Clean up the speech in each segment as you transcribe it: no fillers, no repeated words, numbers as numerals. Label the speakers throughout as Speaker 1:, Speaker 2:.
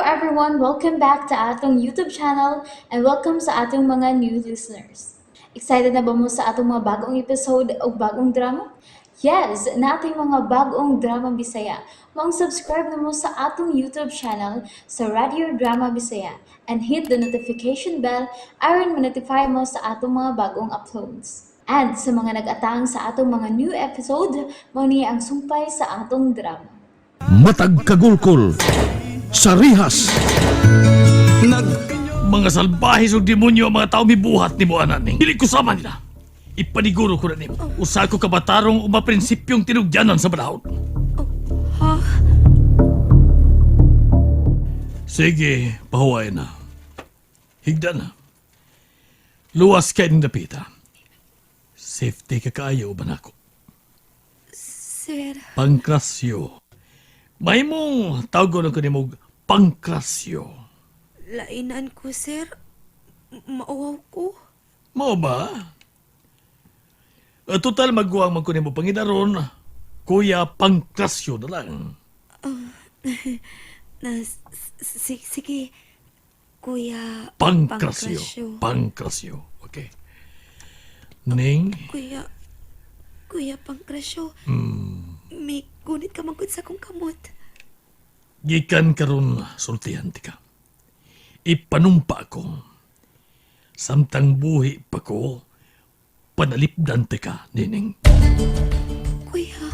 Speaker 1: everyone, welcome back to atong YouTube channel and welcome sa atong mga new listeners. Excited na ba mo sa atong mga bagong episode o bagong drama? Yes, na ating mga bagong drama Bisaya. Subscribe na mo sa atong YouTube channel sa Radio Drama Bisaya and hit the notification bell aron ma-notify mo sa atong mga bagong uploads. And sa mga nag-atang sa atong mga new episode, mo niya ang sumpay sa atong drama.
Speaker 2: Matag kagulkol sa rihas.
Speaker 3: Mga salbahis o demonyo ang mga tao mibuhat ni mo anan ning. Dili ko sama nila. Ipaniguro ko na nimo. Usa ko kabatarong o maprinsipyong tinugyanan sa balahon. Sige, pahuway na. Higda na. Luwas ka ng dapita. Safety ka kaayo ba nako?
Speaker 4: Sir,
Speaker 3: Pangkrasyo. May mong tawag ko ni mo pangkrasyo.
Speaker 4: lainan ko, sir. Mauwaw ko.
Speaker 3: Mao ba? Total magguwang man ko ni mo Panginoon, Kuya Pangkrasyo na lang.
Speaker 4: Sige, Kuya
Speaker 3: Pangkrasyo. Pangkrasyo. Okay. Ning,
Speaker 4: Kuya Pangkrasyo. May gunit ka magkod sa kong kamot.
Speaker 3: gikan karon sultihan ti ka. Ipanumpa ko. Samtang buhi pa ko, panalipdan ti ka, nining.
Speaker 4: Kuya,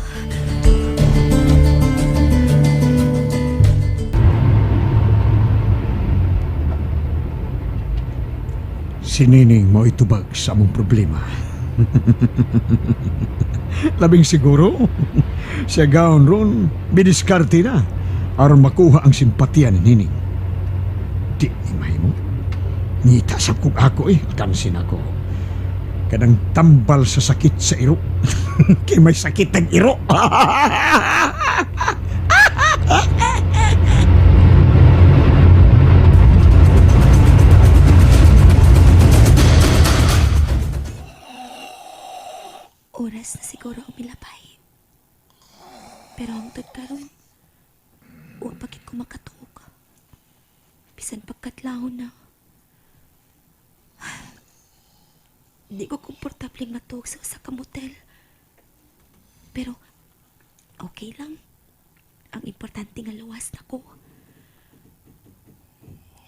Speaker 2: Si Nining mo itubag sa among problema. Labing siguro, siya gaon ron, biniskarte na aron makuha ang simpatiya ni Nining. Di imay mo. Ngita sa kong ako kansin ako. Kadang tambal sa sakit sa iro. Kay may sakit ang iro.
Speaker 4: oras na siguro ang milabay. Pero ang karon, huwag bakit ko makatuog. Bisan pagkatlahon na. Di ko komportableng matuog sa usa ka motel. Pero, okay lang. Ang importante nga luwas na ko.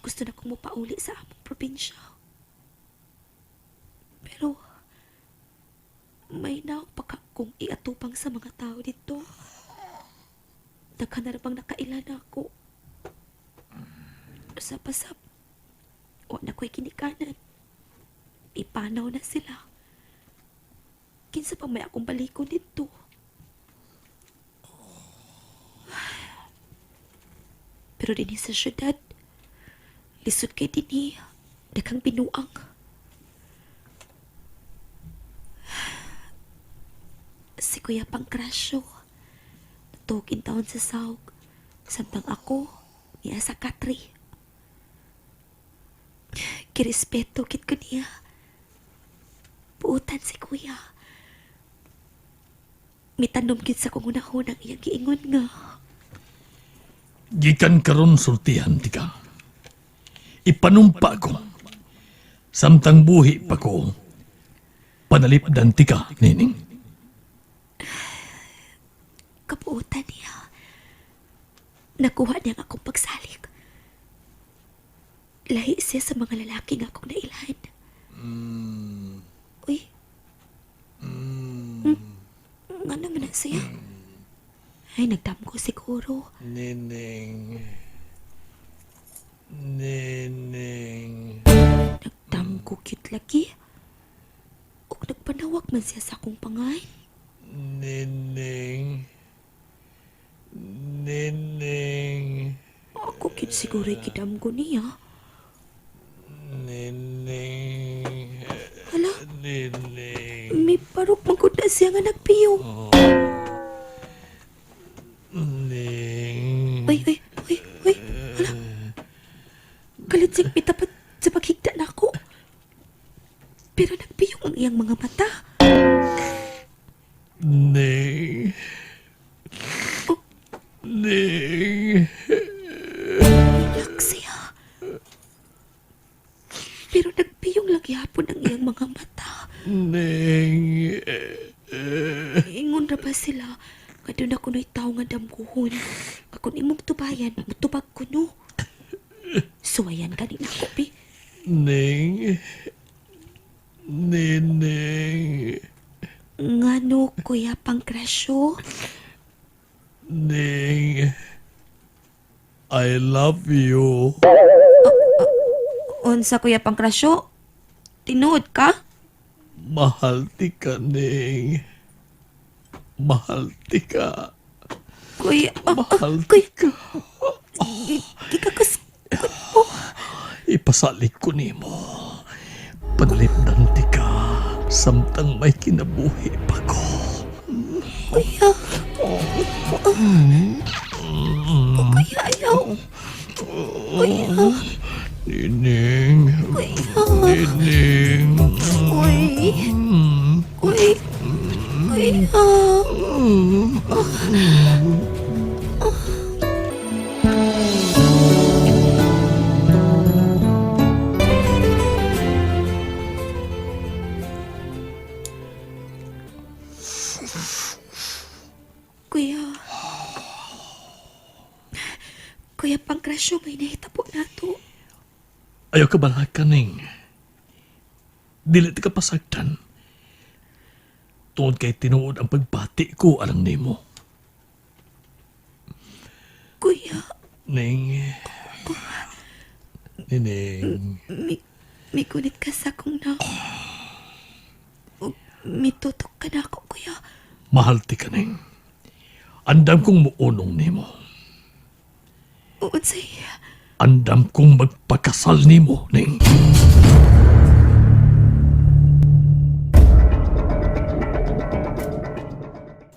Speaker 4: Gusto na kong mupauli sa among probinsya. Pero, may naog pa ka kung iatupang sa mga tao dito. Daghan na bang nakailan ako. Usap-asap, o na ko'y kinikanan. Ipanaw na sila. Kinsa pa may akong balikon dito. Pero din sa syudad, lisod kay dini, daghang binuang. Si Kuya Pangkrasyo, natugin taon sa sahog, samtang ako, niya sa katri. Kirespeto kit ko niya. Puutan si Kuya. Mitanom kit sa kung unahon ang iyang giingon nga.
Speaker 3: Gikan karon sultihan ti ka. Ipanumpa ko. Samtang buhi pa ko, panalipdan ti ka, nining.
Speaker 4: Kapuutan niya. Nakuha niya ang akong pagsalik. Lahi siya sa mga lalaki nga akong nailhan. Uy. Nga naman na siya. Ay, nagdamgo siguro.
Speaker 3: Nining. Nining.
Speaker 4: Nagdamgo cute lagi. O nagpanawag man siya sa akong pangay.
Speaker 3: Nining. Nining.
Speaker 4: Ako cute siguro ikidamgo niya.
Speaker 3: Nining.
Speaker 4: Hala,
Speaker 3: Nining.
Speaker 4: may parok magod na siya nga nagpiyo.
Speaker 3: Nining.
Speaker 4: Uy. Hala. Galit siyang pitapat sa paghigda na ako. Pero nagpiyong ang iyang mga mata.
Speaker 3: Ning. Ning.
Speaker 4: Relax ilang mga mata.
Speaker 3: Ning,
Speaker 4: Ingon ra ba sila? Nga doon ako na'y tao nga damguhon. Ako imong tubayan, mutubag ko no. Suwayan ka din ako, pi.
Speaker 3: Ning, Nining,
Speaker 4: Ngano, Kuya Pangkrasyo?
Speaker 3: Ning, I love you.
Speaker 4: Unsa, Kuya Pangkrasyo? Tinuod ka?
Speaker 3: Mahal tika, Ning. Mahal tika.
Speaker 4: Kuya,
Speaker 3: Mahal
Speaker 4: Kuya,
Speaker 3: tika.
Speaker 4: kikakas...
Speaker 3: Ipasalik ko nimo. Panlipdan tika. Samtang may kinabuhi pa ko.
Speaker 4: Kuya. Kuya, ayaw. Kuya.
Speaker 3: Nining.
Speaker 4: Kuya.
Speaker 3: Nining.
Speaker 4: Uy. Uy. Kuya. Kuya. Kuya Pangkrasyo, may nahitabo na to.
Speaker 3: Ayaw ka ba Ning? Dili ti ka pasagdan. Tungod kay tinuod ang pagbati ko alang nimo.
Speaker 4: Kuya,
Speaker 3: Ning. Nining.
Speaker 4: may gunit ka sa akong na... Mitutok ka na ako, kuya.
Speaker 3: Mahal ti ka, Ning. Andam kong muunong nimo.
Speaker 4: Unsay...
Speaker 3: Andam kong magpakasal nimo, Ning.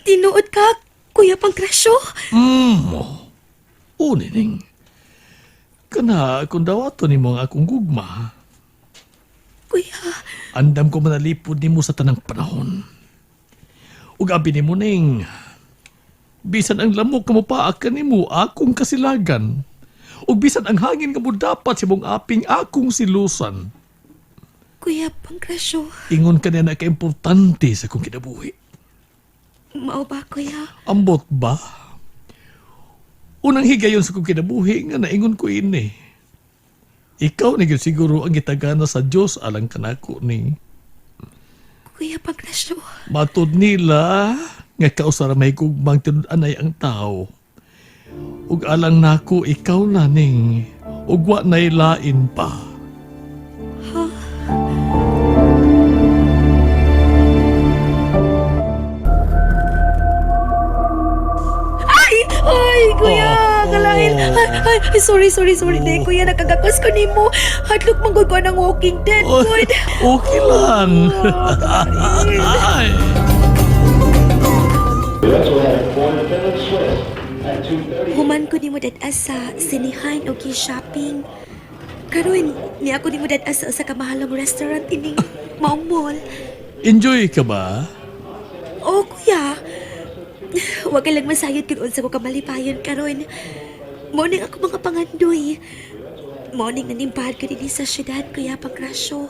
Speaker 4: Tinuod ka, Kuya Pangkrasyo?
Speaker 3: O, Nining. Kana, kung dawato nimo ang akong gugma,
Speaker 4: Kuya,
Speaker 3: andam ko manalipod nimo sa tanang panahon. Ug abi nimo, Ning. Bisan ang lamok kamupaak ka nimo, akong kasilagan. Ug bisan ang hangin kamo dapat sa mong aping akong silusan.
Speaker 4: Kuya Pangkrasyo,
Speaker 3: Ingon ka na ka-importante sa kong kinabuhi.
Speaker 4: mao ba, kuya?
Speaker 3: Ambot ba? Unang higayon sa kong kinabuhi nga naingon ko ini. Ikaw na gyud siguro ang gitagana sa Dios alang kanako ni.
Speaker 4: Kuya Pangkrasyo,
Speaker 3: Matud nila nga kausara may gugmang tinud-anay ang tao. Ug alang nako ikaw na ning ug wa nay lain pa.
Speaker 4: ay, kuya,
Speaker 3: Oh.
Speaker 4: kalain. Ay, sorry, day, kuya, nakagakos ko nimo. Hadlok manggod ko ng Walking Dead,
Speaker 3: Oh,
Speaker 4: good.
Speaker 3: okay lang. Ay.
Speaker 4: Human ko ni mo dadas sa sinihan o shopping. Karon, ni ako ni mo dadas sa usa ka mahalong restaurant ining maong mall.
Speaker 3: Enjoy ka ba?
Speaker 4: Oh, kuya. Huwag ka lang masayod kung unsa ko kamalipayon karon. Morning ako mga pangandoy. Morning nanimpahad ko din sa syudad, Kuya Pangkrasyo.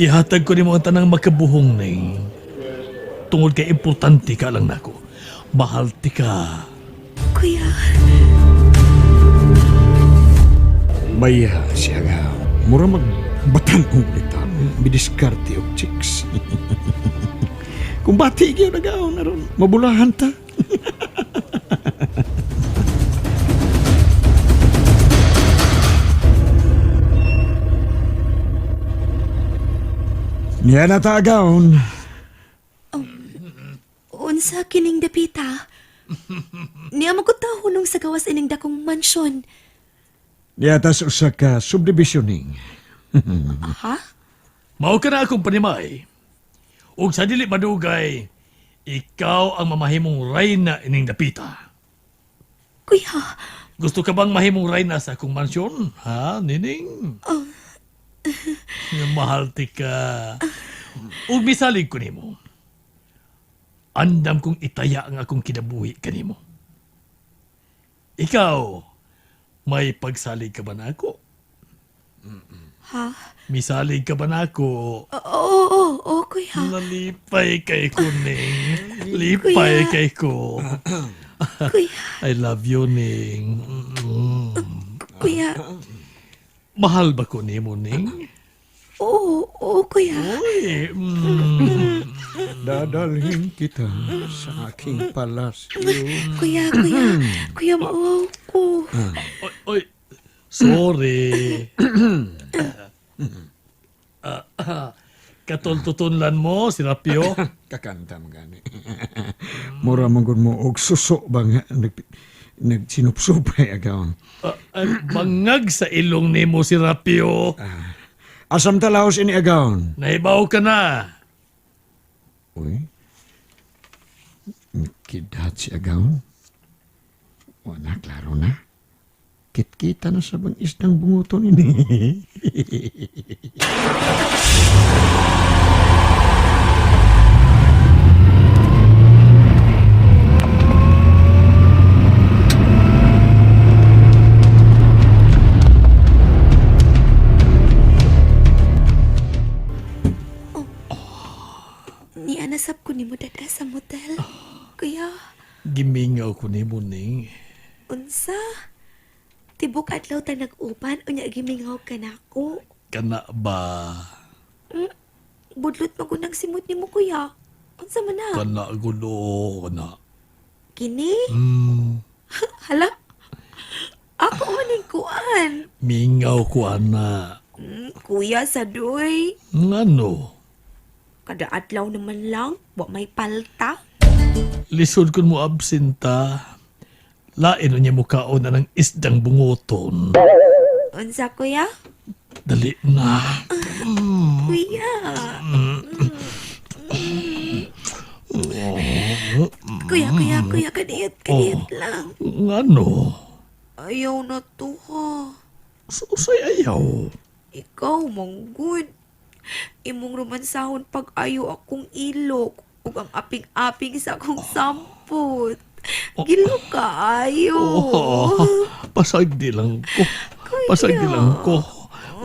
Speaker 3: Ihatag ko nimo ang tanang makabuhong ning. Tungod kay importante ka lang nako. Mahal ti ka.
Speaker 4: Kuya,
Speaker 2: Maya siya nga. Mura magbatan ulitan. Bidiskarte og chicks. Kung bati gyud nagaon na ron, mabulahan ta. Niya na tagaon.
Speaker 4: unsa kining dapita? Niya magkutahon nung sa gawas ining dakong mansyon.
Speaker 2: Niya tas usa ka subdivisioning.
Speaker 4: Ha?
Speaker 3: Mao ka na akong panimay. Ug sa dili madugay, ikaw ang mamahimong reyna ining dapita.
Speaker 4: Kuya,
Speaker 3: Gusto ka bang mahimong reyna sa akong mansyon? Ha, Nining? Mahal ti ka. Ug misalig ko nimo. Andam kong itaya ang akong kinabuhi kanimo. Ikaw, may pagsalig ka ba na ako?
Speaker 4: Ha?
Speaker 3: Misalig ka ba nako?
Speaker 4: Oo, kuya.
Speaker 3: Nalipay kay ko, Ning. Lipay kay ko.
Speaker 4: Kuya,
Speaker 3: I love you, Ning.
Speaker 4: kuya.
Speaker 3: Mahal ba ko ni mo, Ning?
Speaker 4: Oo, kuya.
Speaker 3: Uy,
Speaker 2: Dadalhin kita sa aking palasyo.
Speaker 4: Kuya. Kuya, maawaw ko.
Speaker 3: oy, sorry. Katultutunlan mo, si Rapio.
Speaker 2: Kakantam gani. Mura mong mo og suso ba nga nagsinupsupay agawon.
Speaker 3: Bangag sa ilong ni mo si Rapio.
Speaker 2: Asam talaos ini agawon.
Speaker 3: Naibaw ka na.
Speaker 2: Uy. Kidat si agawon. Wala, klaro na. Kit-kita na sa bang isdang bunguton ini.
Speaker 4: Ni anasap ko ni mo dada sa motel. Kuya,
Speaker 3: Gimingaw ko ni mo, Ning.
Speaker 4: unsa? Tibok adlaw ta nag-uban, unya gimingaw ka na ako.
Speaker 3: Kana ba?
Speaker 4: Budlot magunang simot ni mo, kuya. Unsa man na?
Speaker 3: Kana gulo, kana.
Speaker 4: Kini? Hala? Ako maning kuan.
Speaker 3: Mingaw ko, ana.
Speaker 4: Kuya, sadoy.
Speaker 3: Ngano?
Speaker 4: Kada adlaw naman lang, wa may palta.
Speaker 3: Lisod kun mo absenta. Lain niya mo kaon na ng isdang bungoton.
Speaker 4: Unsa, kuya?
Speaker 3: Dali na.
Speaker 4: Kuya. Kuya, kadiyot lang.
Speaker 3: Ngano?
Speaker 4: Ayaw na to, ha.
Speaker 3: Susay ayaw.
Speaker 4: Ikaw, manggod. Imong romansahon pag ayo akong ilok ug ang aping-aping sa akong sampot. Gilo ka, ayo.
Speaker 3: Pasag di lang ko. Pasag di lang ko.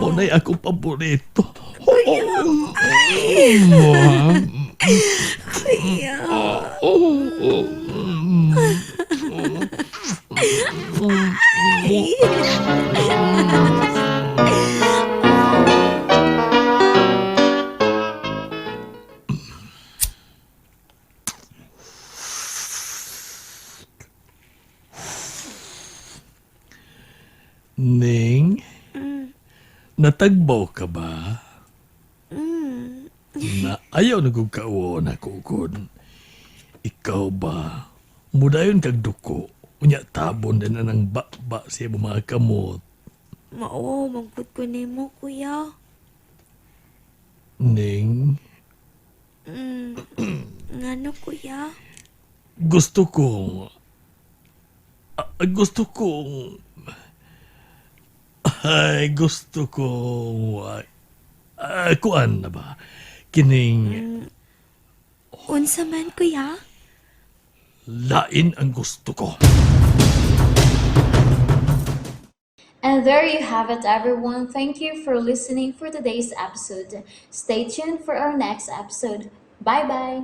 Speaker 3: Munay akong paborito.
Speaker 4: Kuya.
Speaker 3: Ning, natagbaw ka ba? Na ayaw nagugkaon ako kun. Ikaw ba? Mudayon kag duko. Unya tabon din na ng ba siya mga kamot.
Speaker 4: Mao, manggod ko nimo, kuya.
Speaker 3: Ning,
Speaker 4: Ngano, kuya?
Speaker 3: gusto kong... gusto kong... Ay, gusto kong... kuan na ba? Kining...
Speaker 4: Unsa man, kuya?
Speaker 3: Lain ang gusto ko.
Speaker 1: And there you have it, everyone. Thank you for listening for today's episode. Stay tuned for our next episode. Bye bye.